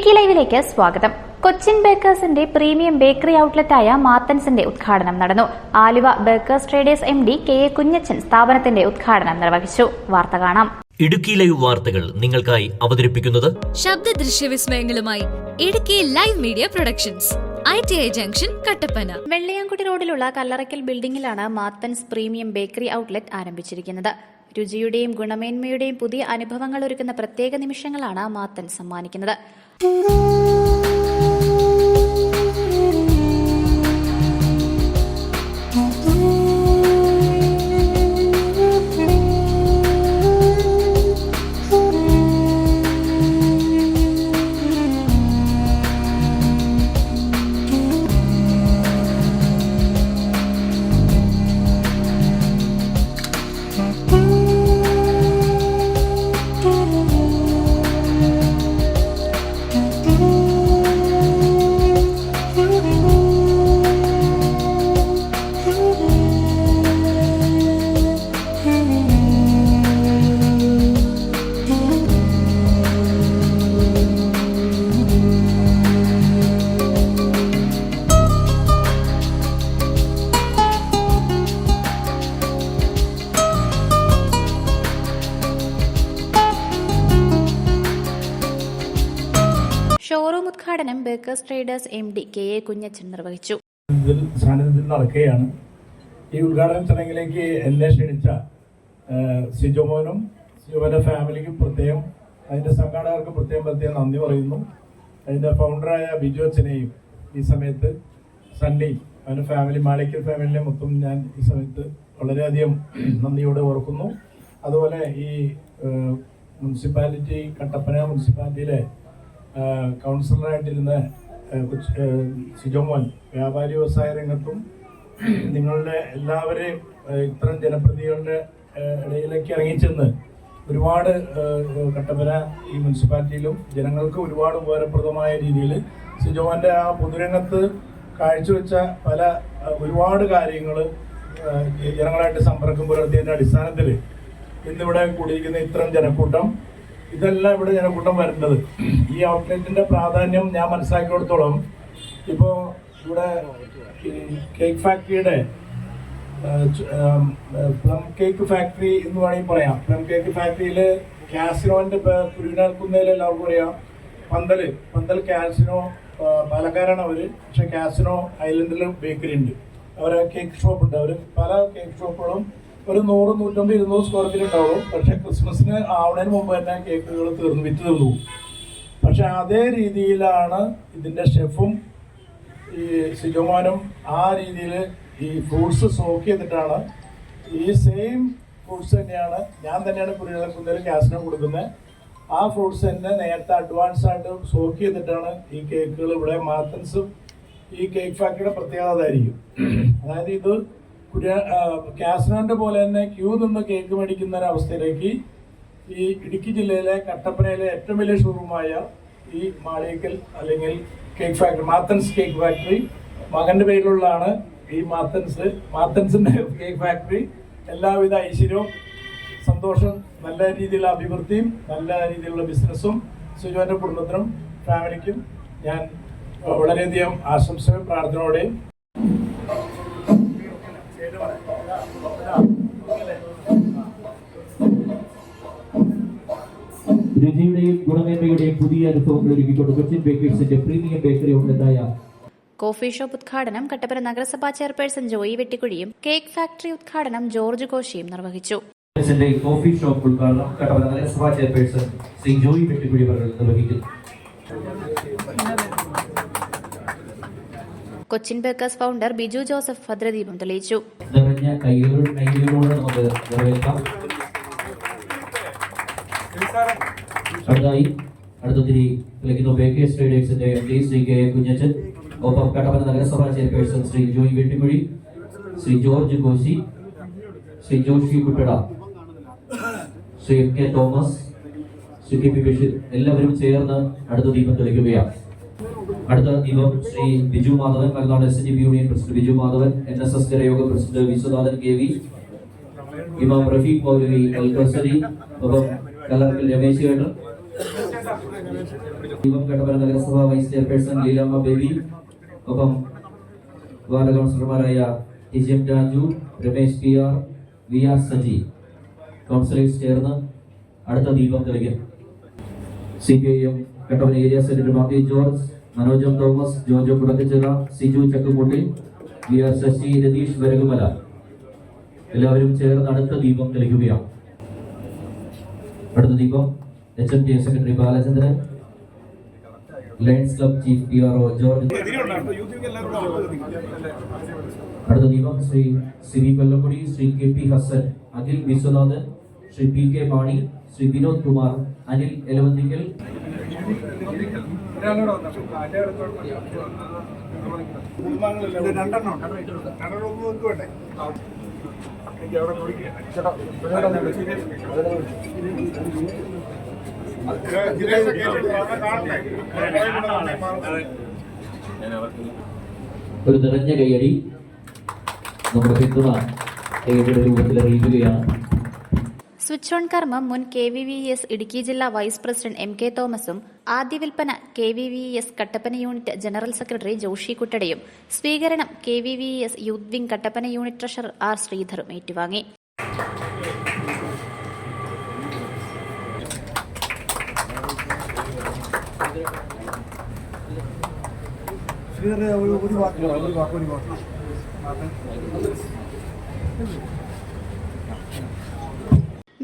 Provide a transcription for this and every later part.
ഇടുക്കി ലൈവിലേക്ക് സ്വാഗതം. കൊച്ചിൻ ബേക്കേഴ്സിന്റെ പ്രീമിയം ബേക്കറി ഔട്ട്ലെറ്റായ മാത്തൻസിന്റെ ഉദ്ഘാടനം നടന്നു. Aluva bakers traders MD KA Kunjachan സ്ഥാപനത്തിന്റെ ഉദ്ഘാടനം നിർവഹിച്ചു. വാർത്ത കാണാം. ഇടുക്കി ലൈവ് വാർത്തകൾ നിങ്ങൾക്കായി അവതരിപ്പിക്കുന്നത് ശബ്ദ ദൃശ്യ വിസ്മയങ്ങളുമായി Idukki live media productions, ITI junction, Kattappana. Vellayamkudi റോഡിലുള്ള കല്ലറയ്ക്കൽ ബിൽഡിംഗിലാണ് മാത്തൻസ് പ്രീമിയം ബേക്കറി ഔട്ട്ലെറ്റ് ആരംഭിച്ചിരിക്കുന്നത്. രുചിയുടെയും ഗുണമേന്മയുടെയും പുതിയ അനുഭവങ്ങൾ ഒരുക്കുന്ന പ്രത്യേക നിമിഷങ്ങളാണ് മാത്തൻസ് സമ്മാനിക്കുന്നത്. ഷോറൂം ഉദ്ഘാടനം bakers traders MD KA Kunjachan നിർവഹിച്ചു. സാന്നിധ്യത്തിൽ നടക്കുകയാണ്. ഈ ഉദ്ഘാടന ചടങ്ങിലേക്ക് എന്നെ ക്ഷണിച്ച സിജോമോനും സിജോമോന്റെ ഫാമിലിക്കും പ്രത്യേകം, അതിന്റെ സംഘാടകർക്ക് പ്രത്യേകം നന്ദി പറയുന്നു. അതിന്റെ ഫൗണ്ടറായ ബിജു അച്ഛനെയും ഈ സമയത്ത് സണ്ണി അവന്റെ ഫാമിലി, മാളിക്കൽ ഫാമിലിനെ മൊത്തം ഞാൻ ഈ സമയത്ത് വളരെയധികം നന്ദിയോടെ ഓർക്കുന്നു. അതുപോലെ ഈ മുനിസിപ്പാലിറ്റി, കട്ടപ്പന മുനിസിപ്പാലിറ്റിയിലെ കൗൺസിലറായിട്ടിരുന്ന സിജോമോൻ വ്യാപാരി വ്യവസായ രംഗത്തും നിങ്ങളുടെ എല്ലാവരെയും ഇത്തരം ജനപ്രതിനിധികളുടെ ഇടയിലേക്ക് ഇറങ്ങിച്ചെന്ന് ഒരുപാട് കട്ടപ്പന ഈ മുനിസിപ്പാലിറ്റിയിലും ജനങ്ങൾക്ക് ഒരുപാട് ഉപകാരപ്രദമായ രീതിയിൽ സിജോമോൻ്റെ ആ പൊതുരംഗത്ത് കാഴ്ചവെച്ച ഒരുപാട് കാര്യങ്ങൾ ജനങ്ങളായിട്ട് സമ്പർക്കം പുലർത്തിയതിൻ്റെ അടിസ്ഥാനത്തിൽ ഇന്നിവിടെ കൂടിയിരിക്കുന്ന ഇത്തരം ജനക്കൂട്ടം, ഇതെല്ലാം ഇവിടെ ജനക്കൂട്ടം വരേണ്ടത്. ഈ ഔട്ട്ലെറ്റിന്റെ പ്രാധാന്യം ഞാൻ മനസ്സിലാക്കിയെടുത്തോളം, ഇപ്പോൾ ഇവിടെ കേക്ക് ഫാക്ടറിയുടെ പ്ലം കേക്ക് ഫാക്ടറി എന്ന് വേണമെങ്കിൽ പറയാം. പ്ലം കേക്ക് ഫാക്ടറിയിൽ കാസിനോന്റെ കുരുവിനാൽക്കുന്നതിൽ എല്ലാവർക്കും അറിയാം. പന്തൽ കാസിനോ പാലക്കാരാണ് അവര്. പക്ഷെ കാസിനോ ഐലൻഡിൽ ബേക്കറി ഉണ്ട്, അവരെ കേക്ക് ഷോപ്പ് ഉണ്ട്. അവർ പല കേക്ക് ഷോപ്പുകളും ഒരു 100, 150, 200 സ്ക്വയർ ഫീറ്റ് ഉണ്ടാവും. പക്ഷെ ക്രിസ്മസിന് ആവുന്നതിന് മുമ്പ് തന്നെ കേക്കുകൾ വിറ്റ് തീർന്നു. പക്ഷെ അതേ രീതിയിലാണ് ഇതിന്റെ ഷെഫും ഈ സിജോമാനും ആ രീതിയിൽ ഈ ഫ്രൂട്ട്സ് സോക്ക് ചെയ്തിട്ടാണ്, ഈ സെയിം ഫ്രൂട്ട്സ് തന്നെയാണ് ഞാൻ തന്നെയാണ് കുരുവിളക്കുന്നതിൽ കാസിനോ കൊടുക്കുന്നത്. ആ ഫ്രൂട്ട്സ് തന്നെ നേരത്തെ അഡ്വാൻസ് ആയിട്ട് സോക്ക് ചെയ്തിട്ടാണ് ഈ കേക്കുകൾ ഇവിടെ മാത്തൻസും ഈ കേക്ക് ഫാക്ടറിയുടെ പ്രത്യേകത അതായിരിക്കും. അതായത് ഇത് കാസിനോന്റെ പോലെ തന്നെ ക്യൂ നിന്ന് കേക്ക് മേടിക്കുന്ന ഒരു അവസ്ഥയിലേക്ക് ഈ ഇടുക്കി ജില്ലയിലെ കട്ടപ്പനയിലെ ഏറ്റവും വലിയ ഷോറൂമായ ഈ മാളിയേക്കൽ അല്ലെങ്കിൽ കേക്ക് ഫാക്ടറി, മാത്തൻസ് കേക്ക് ഫാക്ടറി, മകന്റെ പേരിലുള്ളതാണ് ഈ മാത്തൻസിന്റെ കേക്ക് ഫാക്ടറി. എല്ലാവിധ ഐശ്വര്യവും സന്തോഷം, നല്ല രീതിയിലുള്ള അഭിവൃദ്ധിയും നല്ല രീതിയിലുള്ള ബിസിനസ്സും സുജോന്റെ കുടുംബത്തിനും ഫാമിലിക്കും ഞാൻ വളരെയധികം ആശംസയും പ്രാർത്ഥനയോടെയും രുചിയുടെയും ഗുണമേന്മയുടെയും പുതിയ അനുഭവങ്ങൾ ഒരുക്കിക്കൊണ്ട് കൊച്ചിൻ ബേക്കേഴ്സിന്റെ പ്രീമിയം ബേക്കറി ഔട്ട്ലെറ്റായ കോഫി ഷോപ്പ് ഉദ്ഘാടനം കട്ടപ്പന നഗരസഭാ ചെയർപേഴ്സൺ ജോയി വെട്ടിക്കുഴിയും കേക്ക് ഫാക്ടറി ഉദ്ഘാടനം ജോർജ് കോശിയും നിർവഹിച്ചു. കോഫി ഷോപ്പ് ഉദ്ഘാടനം കട്ടപ്പന നഗരസഭാ ചെയർപേഴ്സൺ ശ്രീ ജോയി വെട്ടിക്കുഴി നിർവഹിക്കുന്നു. കൊച്ചിൻ ബേക്കേഴ്സ് ഫൗണ്ടർ ബിജു ജോസഫ് ഭദ്രദീപം തെളിയിച്ചു. അടുത്തതിരി ബേക്കേഴ്സ് ട്രേഡേഴ്സിന്റെ MD ശ്രീ KA കുഞ്ഞച്ചൻ, ഒപ്പം കട്ടപ്പന നഗരസഭാ chairperson Shri Joy Vettikuzhi, Shri George Koshy, Shri Joshi Kuttada, Shri MK Thomas, Shri KP Basheer എല്ലാവരും ചേർന്ന് അടുത്ത ദീപം തെളിക്കുകയാണ്. അടുത്ത ദീപം Shri Biju Madhavan, Malanad SNDP union president Biju Madhavan, NSS Janayoga president Viswanathan KV, ഇമാം റഫീഖ് മൗലവി അൽ ഖസരി, ഒപ്പം കല്ലറക്കൽ രമേശ് ചേട്ടൻ, ദീപം കട്ടപ്പന നഗരസഭ വൈസ് ചെയർപേഴ്സൺ ലീലാമ്മ ബേബി, ഒപ്പം വാർഡ് കൗൺസിലർമാരായ Tijam Raju, Ramesh PR, VR Saji councillors ചേർന്ന് അടുത്ത ദീപം തെളിക്കും. CPIM Kattappana area secretary Mathew George, മനോജം തോമസ്, ജോജോ കുടക്കച്ചിറ, സിജു ചക്കുമുട്ടി, VR ശശി, രതീഷ് വരകുമല എല്ലാവരും ചേർന്ന് അടുത്ത ദീപം തെളിക്കുകയാണ്. അടുത്ത ദീപം HMTA secretary Balachandran, lions club chief PRO George. അടുത്ത ദീപം Shri CV Kollamkudi, Shri KP Hassan, Akhil Viswanathan, Shri PK Mani, Shri Vinod Kumar, Anil എലവന്തിക്കൽ. ഒരു നിറഞ്ഞ കൈയടി നമ്മുടെ പിന്തുണ കൈയടിയുടെ രൂപത്തിൽ അറിയിക്കുകയാണ്. സ്വിച്ച് ഓൺ കർമ്മം മുൻ KVVS ഇടുക്കി ജില്ലാ വൈസ് പ്രസിഡന്റ് MK തോമസും ആദ്യ വിൽപ്പന KVVS Kattappana unit general secretary Joshi കുട്ടടയും സ്വീകരണം KVVS youth wing Kattappana unit treasurer R ശ്രീധറും ഏറ്റുവാങ്ങി.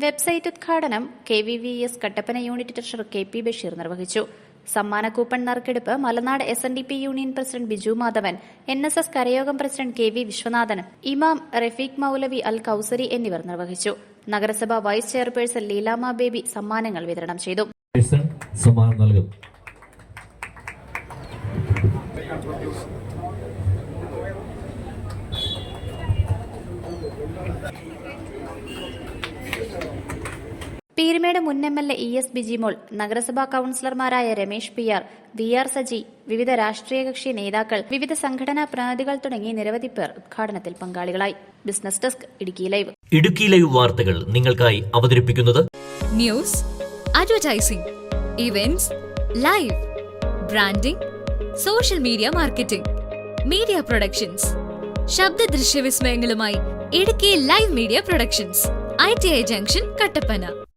വെബ്സൈറ്റ് ഉദ്ഘാടനം KVVS Kattappana unit treasurer KP Basheer നിർവഹിച്ചു. സമ്മാന കൂപ്പൺ നറുക്കെടുപ്പ് Malanad SNDP union president Biju Madhavan, NSS കരയോഗം പ്രസിഡന്റ് KV വിശ്വനാഥൻ, ഇമാം റഫീഖ് മൌലവി അൽ കൌസരി എന്നിവർ നിർവഹിച്ചു. നഗരസഭ വൈസ് ചെയർപേഴ്സൺ ലീലാമ്മ ബേബി സമ്മാനങ്ങൾ വിതരണം ചെയ്തു. സമ്മാനം നൽകും. പീരുമേട് മുൻ MLA ES ബിജിമോൾ, നഗരസഭാ കൌൺസിലർമാരായ രമേശ് PR, VR സജി, വിവിധ രാഷ്ട്രീയ കക്ഷി നേതാക്കൾ, വിവിധ സംഘടനാ പ്രതിനിധികൾ തുടങ്ങി നിരവധി പേർ ഉദ്ഘാടനത്തിൽ പങ്കാളികളായി. Business desk Idukki live. Idukki live വാർത്തകൾ നിങ്ങൾക്കായി അവതരിപ്പിക്കുന്നത് news, advertising, events, live, branding, social media marketing, media productions, ശബ്ദ ദൃശ്യ വിസ്മയങ്ങളുമായി Idukki live media productions, ITI junction, Kattappana.